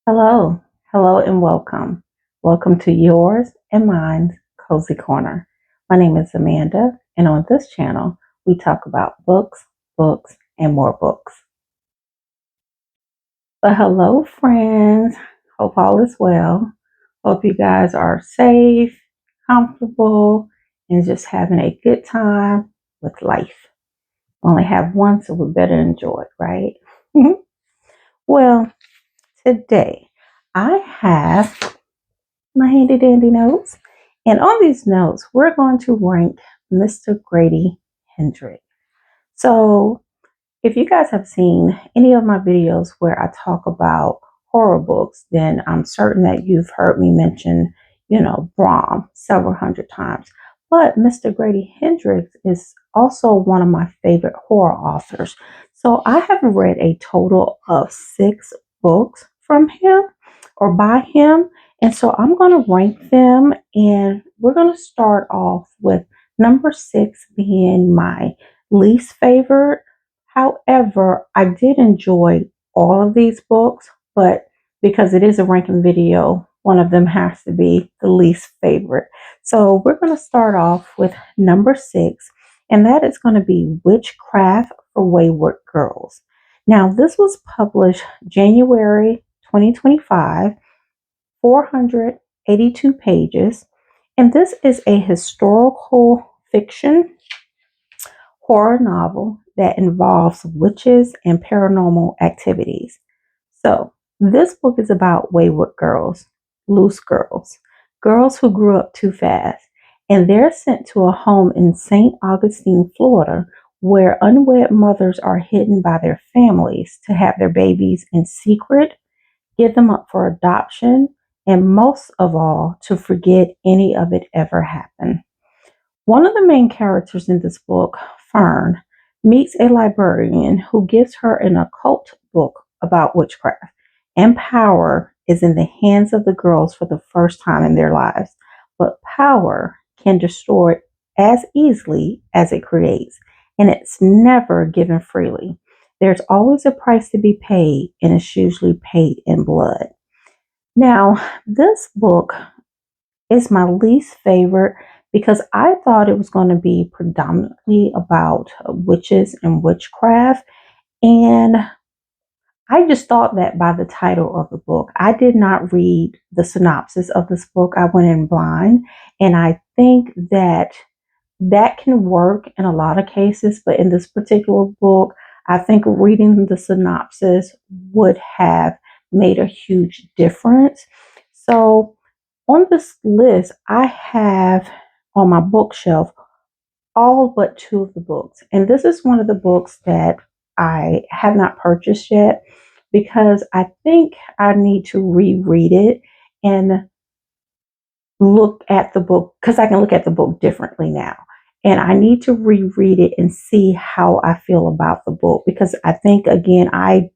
Hello, hello, and welcome. Welcome to yours and mine's Cozy Corner. My name is Amanda, and on this channel, we talk about books, and more books. But hello, friends. Hope all is well. Hope you guys are safe, comfortable, and just having a good time with life. We only have one, so we better enjoy it, right? Well, today I have my handy dandy notes. And on these notes, we're going to rank Mr. Grady Hendrix. So, if you guys have seen any of my videos where I talk about horror books, then I'm certain that you've heard me mention, Brom several hundred times. But Mr. Grady Hendrix is also one of my favorite horror authors. So I have read a total of 6 books from him or by him. And so I'm going to rank them, and we're going to start off with number 6 being my least favorite. However, I did enjoy all of these books, but because it is a ranking video, one of them has to be the least favorite. So we're going to start off with number 6, and that is going to be Witchcraft for Wayward Girls. Now, this was published January 2025, 482 pages, and this is a historical fiction horror novel that involves witches and paranormal activities. So, this book is about wayward girls, loose girls, girls who grew up too fast, and they're sent to a home in St. Augustine, Florida, where unwed mothers are hidden by their families to have their babies in secret, give them up for adoption, and most of all, to forget any of it ever happened. One of the main characters in this book, Fern, meets a librarian who gives her an occult book about witchcraft, and power is in the hands of the girls for the first time in their lives. But power can destroy as easily as it creates, and it's never given freely. There's always a price to be paid, and it's usually paid in blood. Now, this book is my least favorite because I thought it was going to be predominantly about witches and witchcraft. And I just thought that by the title of the book. I did not read the synopsis of this book. I went in blind. And I think that that can work in a lot of cases. But in this particular book, I think reading the synopsis would have made a huge difference. So on this list, I have on my bookshelf all but 2 of the books. And this is one of the books that I have not purchased yet because I think I need to reread it and look at the book because I can look at the book differently now. And I need to reread it and see how I feel about the book because I think again I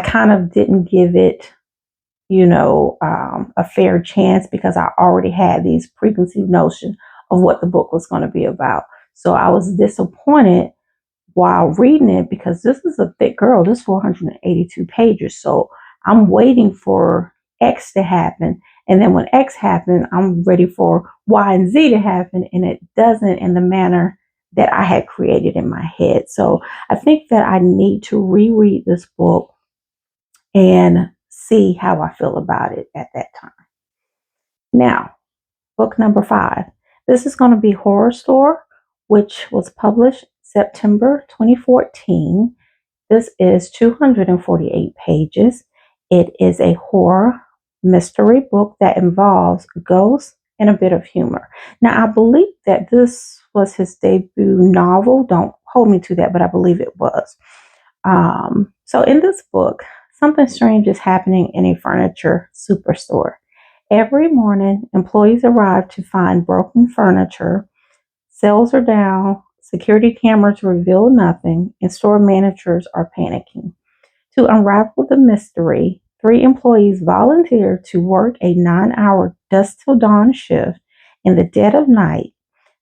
kind of didn't give it a fair chance because I already had these preconceived notions of what the book was going to be about. So I was disappointed while reading it because this is a thick girl. This is 482 pages. So I'm waiting for X to happen. And then when X happens, I'm ready for Y and Z to happen. And it doesn't in the manner that I had created in my head. So I think that I need to reread this book and see how I feel about it at that time. Now, book number 5. This is going to be Horrorstör, which was published September 2014. This is 248 pages. It is a horror mystery book that involves ghosts and a bit of humor. Now, I believe that this was his debut novel. Don't hold me to that, but I believe it was. So in this book, something strange is happening in a furniture superstore. Every morning, employees arrive to find broken furniture, sales are down, security cameras reveal nothing, and store managers are panicking. To unravel the mystery, 3 employees volunteer to work a 9-hour dusk till dawn shift in the dead of night.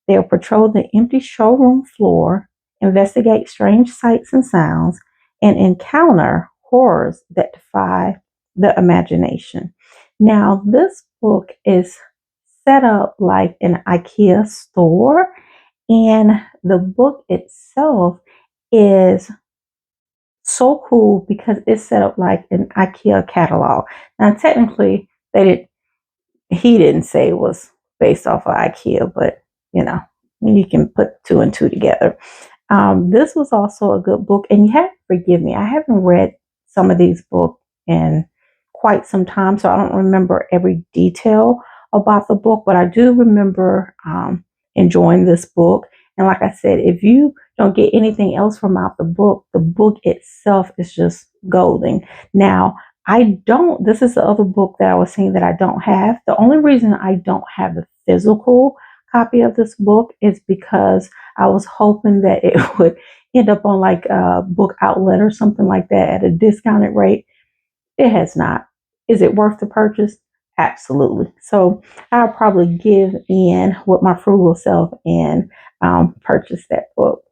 They'll patrol the empty showroom floor, investigate strange sights and sounds, and encounter horrors that defy the imagination. Now, this book is set up like an IKEA store, and the book itself is so cool because it's set up like an IKEA catalog. Now, technically, they did he didn't say it was based off of IKEA, but you know, you can put two and two together. This was also a good book, and you have to forgive me. I haven't read some of these books in quite some time, so I don't remember every detail about the book, but I do remember enjoying this book. And like I said, if you don't get anything else from out the book itself is just golden. Now, this is the other book that I was saying that I don't have. The only reason I don't have the physical copy of this book is because I was hoping that it would end up on like a book outlet or something like that at a discounted rate. It has not. Is it worth the purchase? Absolutely. So I'll probably give in with my frugal self and purchase that book.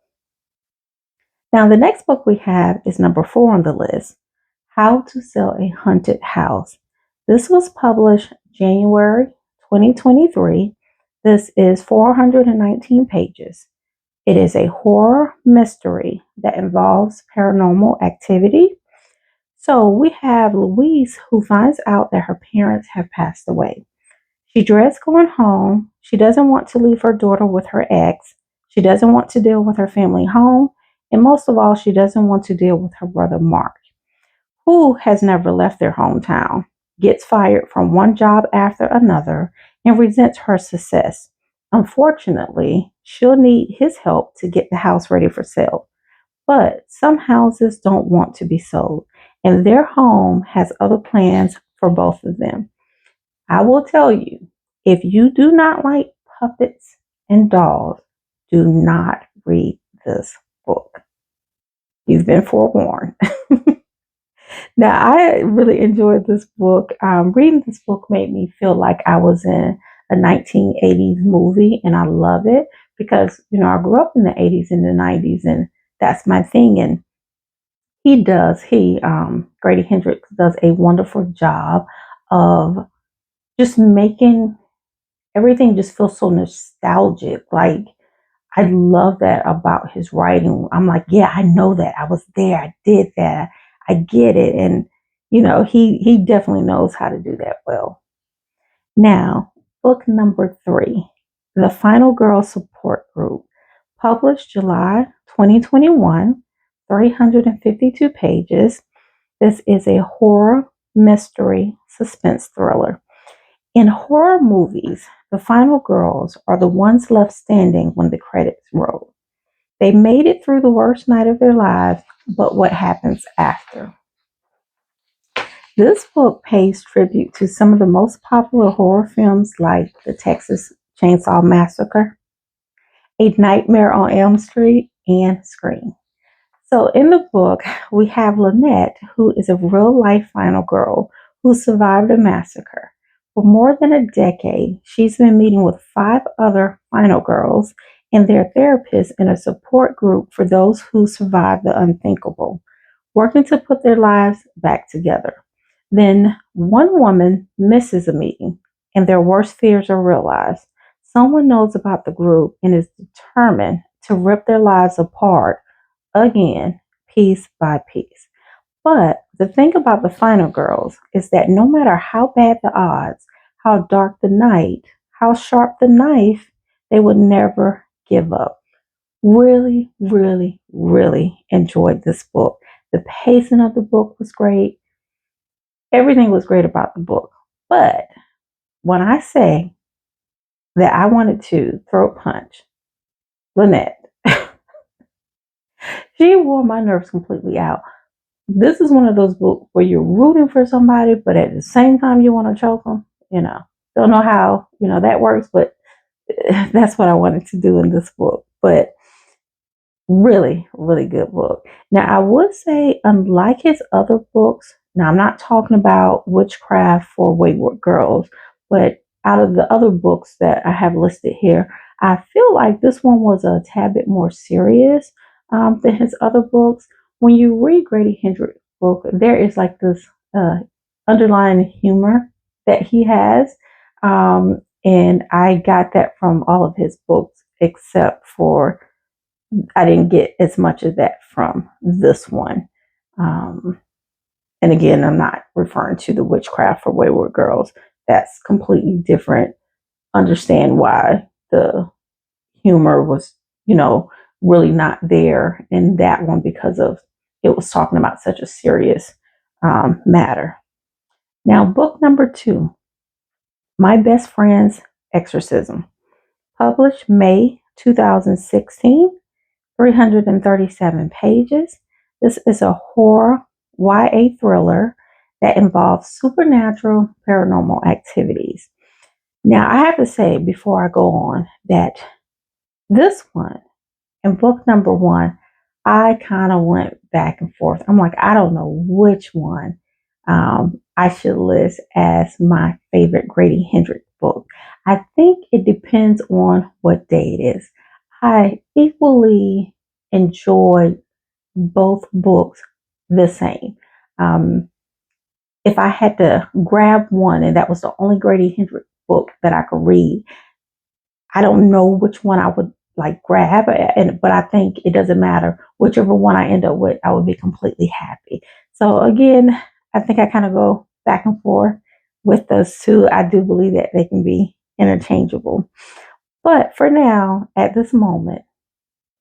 Now, the next book we have is number 4 on the list, How to Sell a Haunted House. This was published January 2023. This is 419 pages. It is a horror mystery that involves paranormal activity. So we have Louise, who finds out that her parents have passed away. She dreads going home. She doesn't want to leave her daughter with her ex. She doesn't want to deal with her family home. And most of all, she doesn't want to deal with her brother Mark, who has never left their hometown, gets fired from one job after another, and resents her success. Unfortunately, she'll need his help to get the house ready for sale. But some houses don't want to be sold, and their home has other plans for both of them. I will tell you, if you do not like puppets and dolls, do not read this book. You've been forewarned. Now, I really enjoyed this book. Reading this book made me feel like I was in a 1980s movie, and I love it because, I grew up in the 80s and the 90s, and that's my thing. And Grady Hendrix does a wonderful job of just making everything just feel so nostalgic. Like, I love that about his writing. I'm like, yeah, I know that. I was there. I did that. I get it. And, he definitely knows how to do that well. Now, book number 3, The Final Girl Support Group, published July 2021, 352 pages. This is a horror, mystery, suspense thriller. In horror movies, the final girls are the ones left standing when the credits roll. They made it through the worst night of their lives, but what happens after? This book pays tribute to some of the most popular horror films like The Texas Chainsaw Massacre, A Nightmare on Elm Street, and Scream. So in the book, we have Lynette, who is a real life final girl who survived a massacre. For more than a decade, she's been meeting with 5 other final girls and their therapists in a support group for those who survived the unthinkable, working to put their lives back together. Then one woman misses a meeting and their worst fears are realized. Someone knows about the group and is determined to rip their lives apart again, piece by piece. But the thing about the final girls is that no matter how bad the odds, how dark the night, how sharp the knife, they would never give up. Really, really, really enjoyed this book. The pacing of the book was great. Everything was great about the book. But when I say that I wanted to throat punch Lynette, she wore my nerves completely out. This is one of those books where you're rooting for somebody, but at the same time you want to choke them. Don't know how that works, but that's what I wanted to do in this book. But really, really good book. Now, I would say, unlike his other books, now I'm not talking about Witchcraft for Wayward Girls, but out of the other books that I have listed here, I feel like this one was a tad bit more serious than his other books. When you read Grady Hendrix' book, there is like this underlying humor that he has. And I got that from all of his books, except for I didn't get as much of that from this one. Um, and again, I'm not referring to the Witchcraft for Wayward Girls. That's completely different. Understand why the humor was, really not there in that one because of it was talking about such a serious matter. Now, book number 2, My Best Friend's Exorcism, published May 2016, 337 pages. This is a horror YA thriller that involves supernatural paranormal activities. Now, I have to say before I go on that this one and book number 1, I kind of went back and forth. I'm like, I don't know which one I should list as my favorite Grady Hendrix book. I think it depends on what day it is. I equally enjoy both books the same. Um, if I had to grab one and that was the only Grady Hendrix book that I could read, I don't know which one I would like grab, but I think it doesn't matter. Whichever one I end up with, I would be completely happy. So again, I think I kind of go back and forth with those two. I do believe that they can be interchangeable. But for now, at this moment,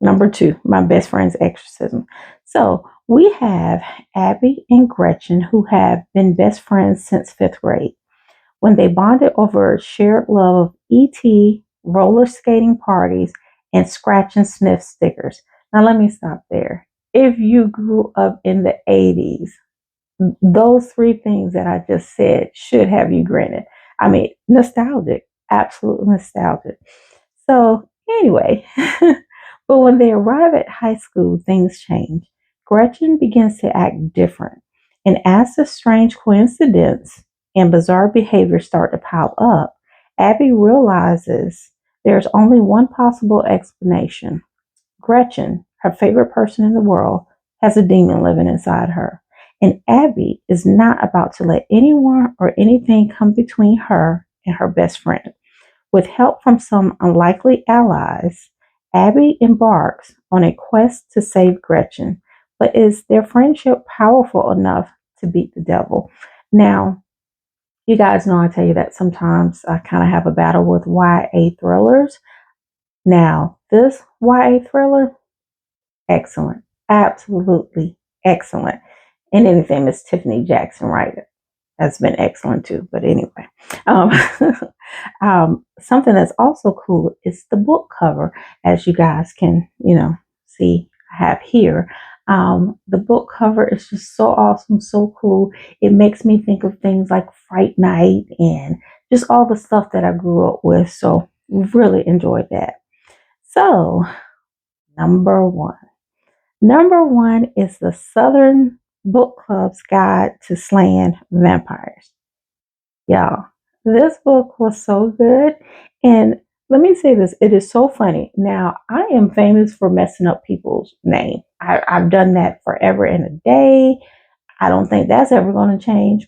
number 2, My Best Friend's Exorcism. So we have Abby and Gretchen, who have been best friends since 5th grade when they bonded over a shared love of ET, roller skating parties, and scratch and sniff stickers. Now, let me stop there. If you grew up in the 80s, those 3 things that I just said should have you grinning. I mean, nostalgic, absolute nostalgic. So, anyway, but when they arrive at high school, things change. Gretchen begins to act different. And as the strange coincidence and bizarre behavior start to pile up, Abby realizes there's only one possible explanation. Gretchen, her favorite person in the world, has a demon living inside her. And Abby is not about to let anyone or anything come between her and her best friend. With help from some unlikely allies, Abby embarks on a quest to save Gretchen. But is their friendship powerful enough to beat the devil? Now, you guys know I tell you that sometimes I kind of have a battle with YA thrillers. Now, this YA thriller, excellent. Absolutely excellent. And anything Miss Tiffany Jackson writer has been excellent too. But anyway, um, something that's also cool is the book cover, as you guys can, see I have here. The book cover is just so awesome, so cool. It makes me think of things like Fright Night and just all the stuff that I grew up with. So really enjoyed that. So number 1. Number 1 is the Southern Book Club's Guide to Slaying Vampires. Y'all, this book was so good. And let me say this, it is so funny. Now, I am famous for messing up people's name. I've done that forever and a day. I don't think that's ever going to change.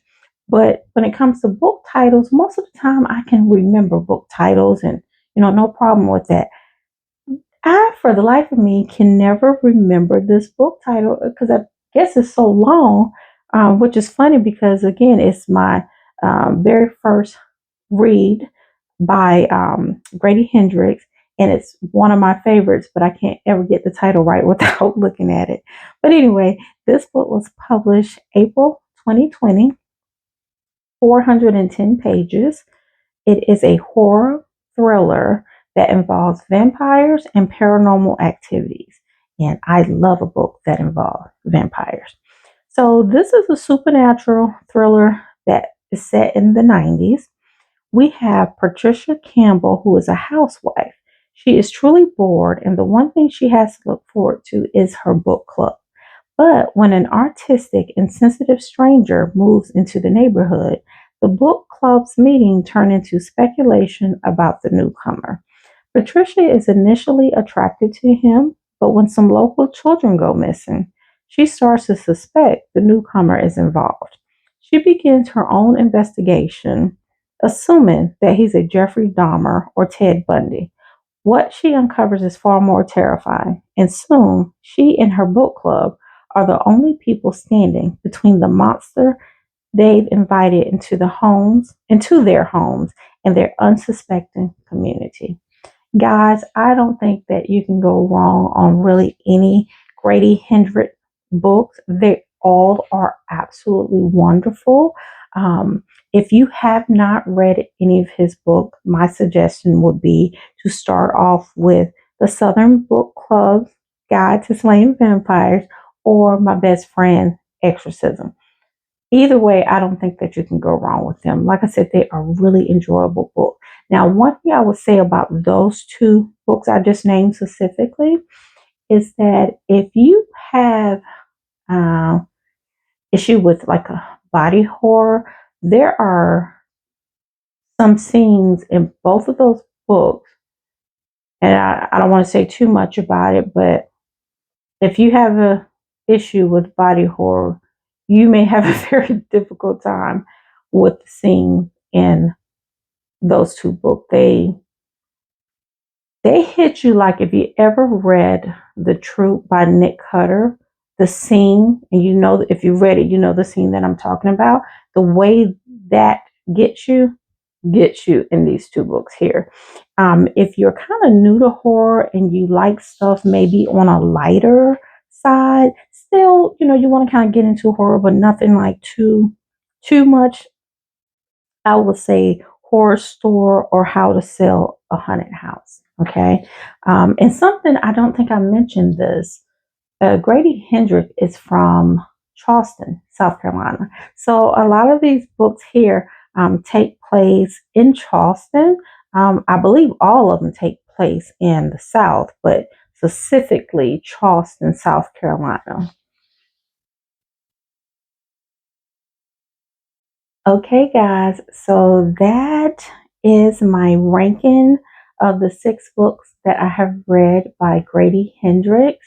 But when it comes to book titles, most of the time I can remember book titles and, no problem with that. I, for the life of me, can never remember this book title because I guess it's so long, which is funny because, again, it's my very first read by Grady Hendrix, and it's one of my favorites, but I can't ever get the title right without looking at it. But anyway, this book was published April 2020, 410 pages. It is a horror thriller that involves vampires and paranormal activities. And I love a book that involves vampires. So, this is a supernatural thriller that is set in the 90s. We have Patricia Campbell, who is a housewife. She is truly bored, and the one thing she has to look forward to is her book club. But when an artistic and sensitive stranger moves into the neighborhood, the book club's meeting turns into speculation about the newcomer. Patricia is initially attracted to him, but when some local children go missing, she starts to suspect the newcomer is involved. She begins her own investigation, assuming that he's a Jeffrey Dahmer or Ted Bundy. What she uncovers is far more terrifying, and soon she and her book club are the only people standing between the monster they've invited into their homes, and their unsuspecting community. Guys, I don't think that you can go wrong on really any Grady Hendrix books. They all are absolutely wonderful. Um, if you have not read any of his books, my suggestion would be to start off with the Southern Book Club's Guide to Slaying Vampires or My Best Friend Exorcism. Either way, I don't think that you can go wrong with them. Like I said, they are really enjoyable books. Now, one thing I would say about those two books I just named specifically is that if you have uh, issue with like a body horror, there are some scenes in both of those books, and I don't want to say too much about it, but if you have a issue with body horror, you may have a very difficult time with the scene in those two books. They hit you like if you ever read The Troop by Nick Cutter, the scene, and you know if you read it, you know the scene that I'm talking about. The way that gets you gets you in these two books here. If you're kind of new to horror and you like stuff maybe on a lighter side, still, you want to kind of get into horror, but nothing like too much. I would say Horror Store or How to Sell a Haunted House. Okay. And something I don't think I mentioned this. Grady Hendrix is from Charleston, South Carolina. So a lot of these books here take place in Charleston. I believe all of them take place in the South, but specifically Charleston, South Carolina. Okay, guys, so that is my ranking of the 6 books that I have read by Grady Hendrix.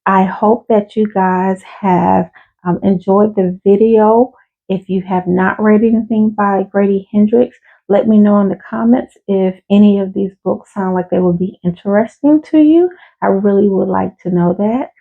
I hope that you guys have enjoyed the video. If you have not read anything by Grady Hendrix, let me know in the comments if any of these books sound like they would be interesting to you. I really would like to know that.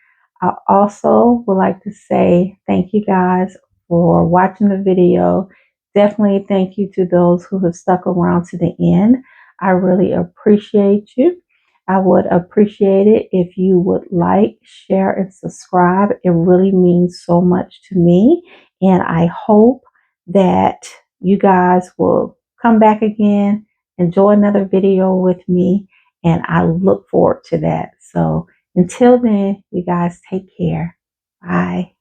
I also would like to say thank you guys for watching the video. Definitely thank you to those who have stuck around to the end. I really appreciate you. I would appreciate it if you would like, share, and subscribe. It really means so much to me. And I hope that you guys will come back again, enjoy another video with me, and I look forward to that. So until then, you guys take care. Bye.